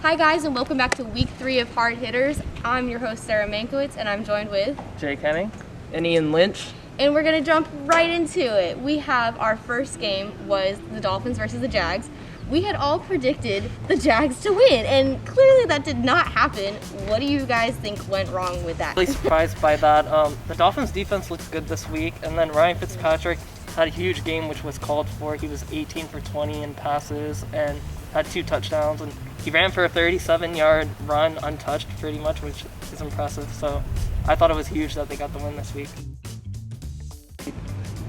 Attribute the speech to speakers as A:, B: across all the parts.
A: Hi guys, and welcome back to week 3 of Hard Hitters. I'm your host Sarah Mankowtiz, and I'm joined with
B: Henning and Lynch.
A: And we're gonna jump right into it. We have our first game was the Dolphins versus the Jags. We had all predicted the Jags to win, and clearly that did not happen. What do you guys think went wrong with that?
B: Really surprised by that. The Dolphins defense looks good this week, and then Ryan Fitzpatrick had a huge game which was called for. He was 18 for 20 in passes and had 2 touchdowns, and he ran for a 37-yard run untouched pretty much, which is impressive. So I thought it was huge that they got the win this week.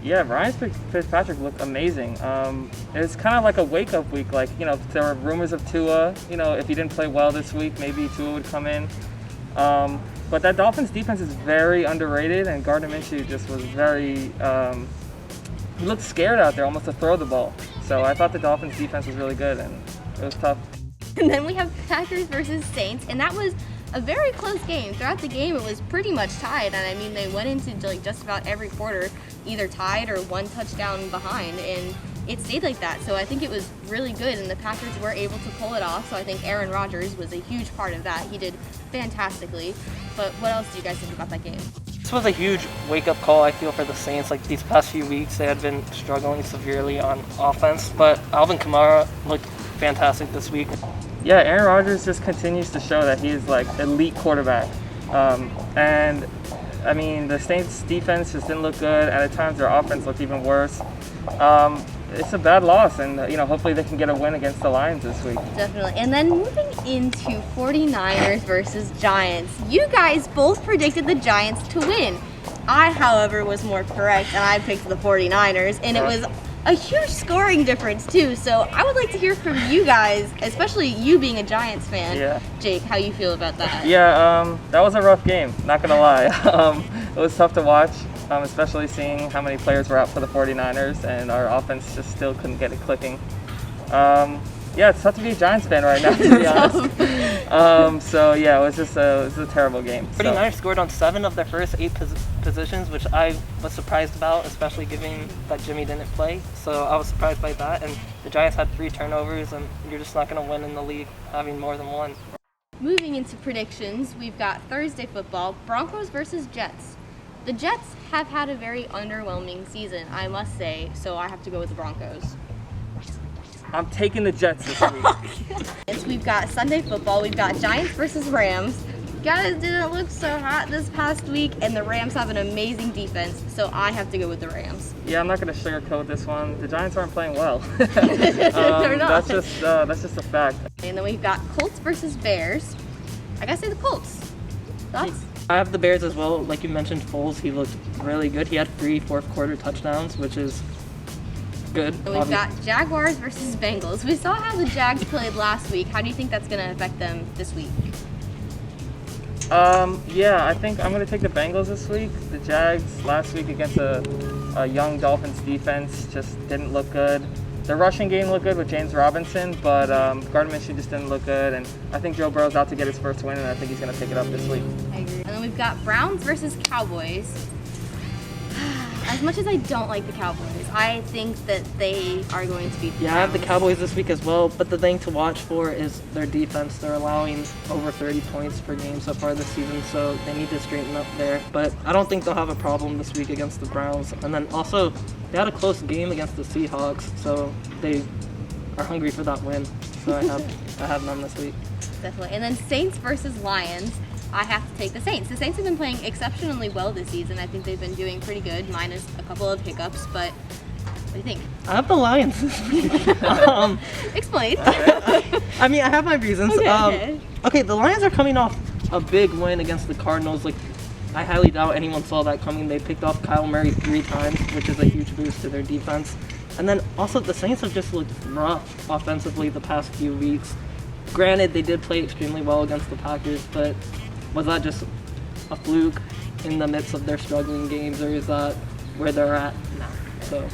C: Yeah, Ryan Fitzpatrick looked amazing. It's kind of like a wake-up week. Like, there were rumors of Tua. If he didn't play well this week, maybe Tua would come in. But that Dolphins defense is very underrated, and Gardner Minshew just was very. He looked scared out there, almost to throw the ball. So I thought the Dolphins defense was really good, and it was tough.
A: And then we have Packers versus Saints, and that was a very close game. Throughout the game, it was pretty much tied, and I mean, they went into just about every quarter either tied or 1 touchdown behind, and it stayed like that. So I think it was really good, and the Packers were able to pull it off. So I think Aaron Rodgers was a huge part of that. He did fantastically. But what else do you guys think about that game?
B: This was a huge wake-up call, I feel, for the Saints. Like, these past few weeks, they had been struggling severely on offense, but Alvin Kamara looked fantastic this week.
C: Yeah, Aaron Rodgers just continues to show that he is like elite quarterback. And I mean, the Saints defense just didn't look good, and at times their offense looked even worse. It's a bad loss, and hopefully they can get a win against the Lions this week.
A: Definitely. And then moving into 49ers versus Giants. You guys both predicted the Giants to win. I, however, was more correct, and I picked the 49ers, and it was a huge scoring difference too. So I would like to hear from you guys, especially you being a Giants fan.
C: Yeah.
A: Jake, how you feel about that?
C: Yeah, that was a rough game, not gonna lie. It was tough to watch, especially seeing how many players were out for the 49ers, and our offense just still couldn't get it clicking. Yeah, it's tough to be a Giants fan right now, to be honest. So yeah, it was a terrible game.
B: 49ers scored on 7 of their first 8 positions, which I was surprised about, especially given that Jimmy didn't play. So I was surprised by that. And the Giants had 3 turnovers, and you're just not going to win in the league having more than 1.
A: Moving into predictions, we've got Thursday football, Broncos versus Jets. The Jets have had a very underwhelming season, I must say, so I have to go with the Broncos.
C: I'm taking the Jets this week.
A: We've got Sunday football. We've got Giants versus Rams. Guys didn't look so hot this past week, and the Rams have an amazing defense, so I have to go with the Rams.
C: Yeah, I'm not going to sugarcoat this one. The Giants aren't playing well.
A: They're not.
C: That's just a fact.
A: And then we've got Colts versus Bears. I gotta say the Colts. Thoughts?
B: I have the Bears as well. Like you mentioned, Foles, he looked really good. He had 3 fourth-quarter touchdowns, which is good.
A: And we've got Jaguars versus Bengals. We saw how the Jags played last week. How do you think that's going to affect them this week?
C: Yeah, I think I'm going to take the Bengals this week. The Jags last week against a young Dolphins defense just didn't look good. The rushing game looked good with James Robinson, but Gardner Minshew just didn't look good. And I think Joe Burrow's out to get his first win, and I think he's going to pick it up this week.
A: I agree. And then we've got Browns versus Cowboys. As much as I don't like the Cowboys, I think that they are going to be.
B: Yeah, I have the Cowboys this week as well, but the thing to watch for is their defense. They're allowing over 30 points per game so far this season, so they need to straighten up there. But I don't think they'll have a problem this week against the Browns. And then also, they had a close game against the Seahawks, so they are hungry for that win. So I have them this week.
A: Definitely. And then Saints versus Lions. I have to take the Saints. The Saints have been playing exceptionally well this season. I think they've been doing pretty good, minus a couple of hiccups, but what do you think?
B: I have the Lions this week.
A: Explain.
B: I mean, I have my reasons.
A: Okay.
B: The Lions are coming off a big win against the Cardinals. Like, I highly doubt anyone saw that coming. They picked off Kyle Murray 3 times, which is a huge boost to their defense. And then also the Saints have just looked rough offensively the past few weeks. Granted, they did play extremely well against the Packers, but was that just a fluke in the midst of their struggling games, or is that where they're at now? So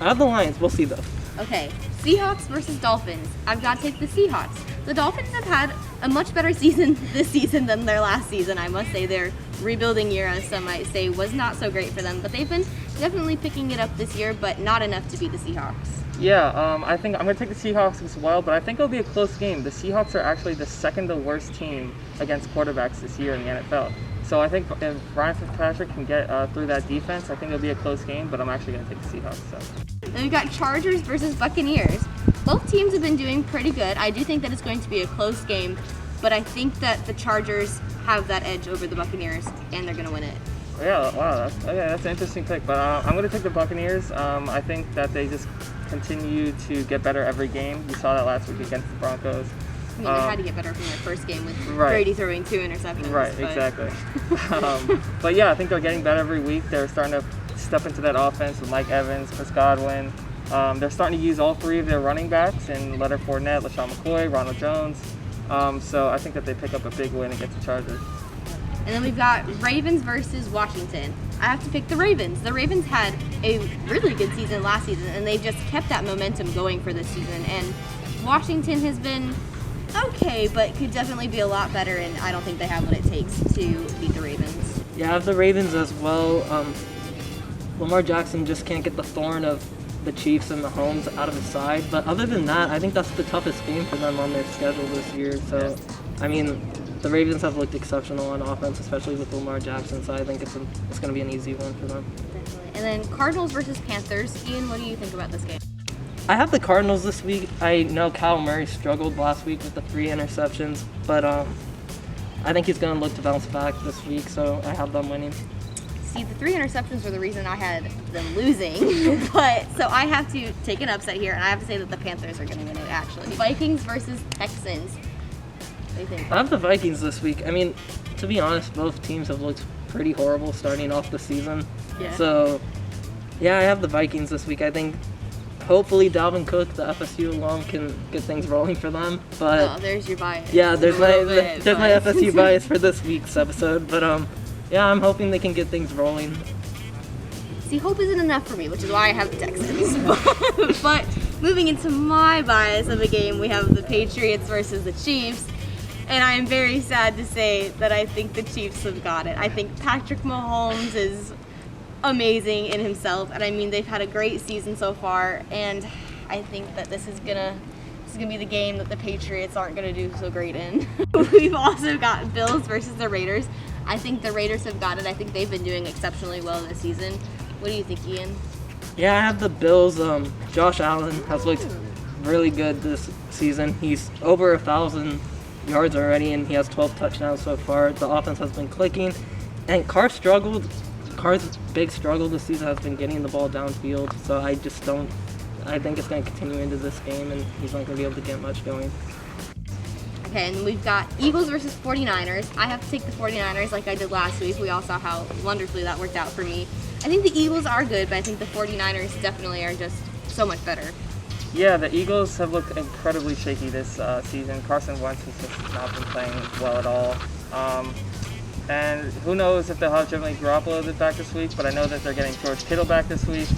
B: I have the Lions. We'll see, though.
A: Okay, Seahawks versus Dolphins. I've got to take the Seahawks. The Dolphins have had a much better season this season than their last season. I must say their rebuilding year, as some might say, was not so great for them. But they've been definitely picking it up this year, but not enough to beat the Seahawks.
C: Yeah, I think I'm going to take the Seahawks as well, but I think it'll be a close game. The Seahawks are actually the second to worst team against quarterbacks this year in the NFL. So I think if Ryan Fitzpatrick can get through that defense, I think it'll be a close game, but I'm actually going to take the Seahawks. So.
A: Then we've got Chargers versus Buccaneers. Both teams have been doing pretty good. I do think that it's going to be a close game, but I think that the Chargers have that edge over the Buccaneers, and they're going to win it.
C: Yeah, wow, that's an interesting pick, but I'm going to take the Buccaneers. I think that they just continue to get better every game. We saw that last week against the Broncos.
A: I mean, they had to get better from their first game with Brady throwing 2 interceptions.
C: Right,
A: but.
C: Exactly. But yeah, I think they're getting better every week. They're starting to step into that offense with Mike Evans, Chris Godwin. They're starting to use all 3 of their running backs in Leonard Fournette, LaShawn McCoy, Ronald Jones. So I think that they pick up a big win against the Chargers.
A: And then we've got Ravens versus Washington. I have to pick the Ravens. The Ravens had a really good season last season, and they've just kept that momentum going for this season. And Washington has been okay, but could definitely be a lot better, and I don't think they have what it takes to beat the Ravens.
B: Yeah, I have the Ravens as well. Lamar Jackson just can't get the thorn of the Chiefs and Mahomes out of his side. But other than that, I think that's the toughest game for them on their schedule this year. So, I mean, the Ravens have looked exceptional on offense, especially with Lamar Jackson. So I think it's going to be an easy one for them.
A: Definitely. And then Cardinals versus Panthers. Ian, what do you think about this game?
B: I have the Cardinals this week. I know Kyle Murray struggled last week with the 3 interceptions, but I think he's going to look to bounce back this week, so I have them winning.
A: See, the 3 interceptions were the reason I had them losing, but so I have to take an upset here, and I have to say that the Panthers are going to win it, actually. Vikings versus Texans. What do you think?
B: I have the Vikings this week. I mean, to be honest, both teams have looked pretty horrible starting off the season.
A: Yeah.
B: So, yeah, I have the Vikings this week. I think hopefully Dalvin Cook, the FSU alum, can get things rolling for them. But
A: there's your bias.
B: Yeah, there's my FSU bias for this week's episode. But yeah, I'm hoping they can get things rolling.
A: See, hope isn't enough for me, which is why I have the Texans. But moving into my bias of a game, we have the Patriots versus the Chiefs. And I am very sad to say that I think the Chiefs have got it. I think Patrick Mahomes is amazing in himself, and I mean, they've had a great season so far, and I think that this is gonna be the game that the Patriots aren't gonna do so great in. We've also got Bills versus the Raiders. I think the Raiders have got it. I think they've been doing exceptionally well this season. What do you think, Ian?
B: Yeah, I have the Bills. Josh Allen has looked really good this season. He's over 1,000 yards already, and he has 12 touchdowns so far. The offense has been clicking, and Carr's big struggle this season has been getting the ball downfield, so I think it's going to continue into this game, and he's not going to be able to get much going.
A: Okay, and we've got Eagles versus 49ers. I have to take the 49ers like I did last week. We all saw how wonderfully that worked out for me. I think the Eagles are good, but I think the 49ers definitely are just so much better.
C: Yeah, the Eagles have looked incredibly shaky this season. Carson Wentz has just not been playing well at all. And who knows if they'll have Jimmy Garoppolo back this week, but I know that they're getting George Kittle back this week,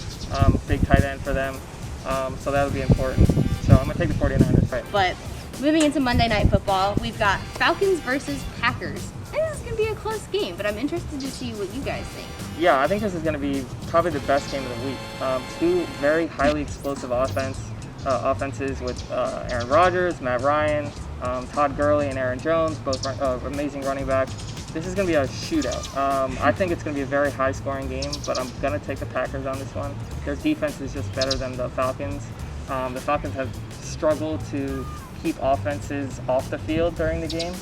C: big tight end for them, so that'll be important. So I'm going to take the 49ers. Right.
A: But moving into Monday Night Football, we've got Falcons versus Packers. And this is going to be a close game, but I'm interested to see what you guys think.
C: Yeah, I think this is going to be probably the best game of the week. 2 very highly explosive offenses with Aaron Rodgers, Matt Ryan, Todd Gurley, and Aaron Jones, both amazing running backs. This is going to be a shootout. I think it's going to be a very high-scoring game, but I'm going to take the Packers on this one. Their defense is just better than the Falcons. The Falcons have struggled to keep offenses off the field during the game,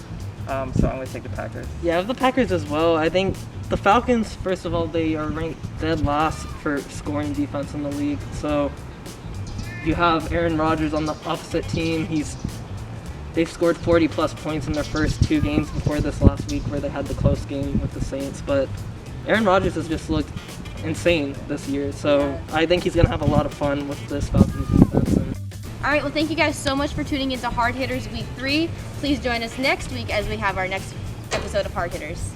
C: so I'm going to take the Packers.
B: Yeah, I have the Packers as well. I think the Falcons, first of all, they are ranked dead last for scoring defense in the league. So you have Aaron Rodgers on the opposite team. They've scored 40-plus points in their first 2 games before this last week where they had the close game with the Saints. But Aaron Rodgers has just looked insane this year. So I think he's going to have a lot of fun with this Falcons defense.
A: All right, well, thank you guys so much for tuning into Hard Hitters Week 3. Please join us next week as we have our next episode of Hard Hitters.